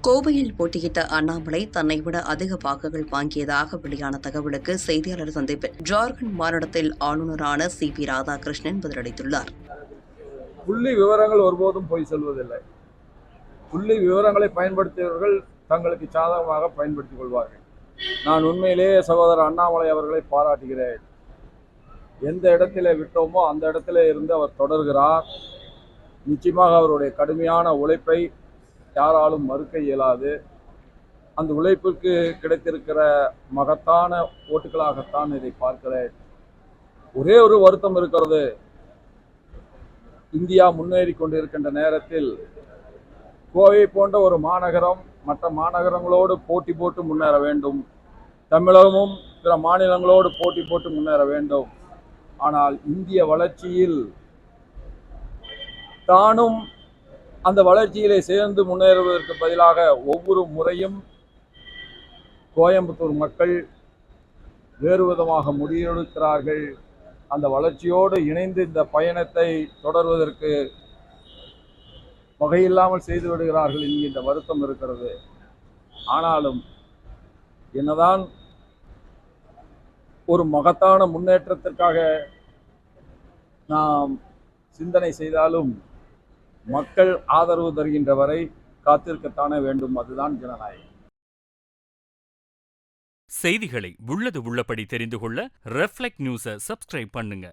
கோவையில் போட்டியிட்ட அண்ணாமலை தன்னை விட அதிக வாக்குகள் வாங்கியதாக வெளியான தகவலுக்கு செய்தியாளர் சந்திப்பில் ஜார்க்கண்ட் மாநிலத்தில் ஆளுநரான சி.பி. ராதாகிருஷ்ணன் பதிலளித்துள்ளார். புள்ளி விவரங்கள் ஒருபோதும் போய் சொல்வதில்லை. புள்ளி விவரங்களை பயன்படுத்தியவர்கள் தங்களுக்கு சாதகமாக பயன்படுத்திக் கொள்வார்கள். நான் உண்மையிலேயே சகோதரர் அண்ணாமலை அவர்களை பாராட்டுகிறேன். எந்த இடத்திலே விட்டோமோ அந்த இடத்திலே இருந்து அவர் தொடர்கிறார். நிச்சயமாக அவருடைய கடுமையான உழைப்பை யாராலும் மறுக்க இயலாது. அந்த உழைப்புக்கு கிடைத்திருக்கிற மகத்தான ஓட்டுகளாகத்தான் இதை பார்க்கிறேன். ஒரே ஒரு வருத்தம் இருக்கிறது. இந்தியா முன்னேறி கொண்டிருக்கின்ற நேரத்தில் கோவை போன்ற ஒரு மாநகரம் மற்ற மாநகரங்களோடு போட்டி போட்டு முன்னேற வேண்டும். தமிழகமும் பிற மாநிலங்களோடு போட்டி போட்டு முன்னேற வேண்டும். ஆனால் இந்திய வளர்ச்சியில் தானும் அந்த வளர்ச்சியிலே சேர்ந்து முன்னேறுவதற்கு பதிலாக ஒவ்வொரு முறையும் கோயம்புத்தூர் மக்கள் வேறு விதமாக முடிவெடுக்கிறார்கள். அந்த வளர்ச்சியோடு இணைந்து இந்த பயணத்தை தொடர்வதற்கு வகையில்லாமல் செய்து விடுகிறார்கள் என்கின்ற வருத்தம் இருக்கிறது. ஆனாலும் என்னதான் ஒரு மகத்தான முன்னேற்றத்திற்காக நாம் சிந்தனை செய்தாலும் மக்கள் ஆதரவு தருகின்ற வரை காத்திருக்கத்தானே வேண்டும். அதுதான் ஜனநாயகம். செய்திகளை உள்ளது உள்ளபடி தெரிந்து கொள்ள ரெஃப்ளெக்ட் நியூஸை சப்ஸ்கிரைப் பண்ணுங்க.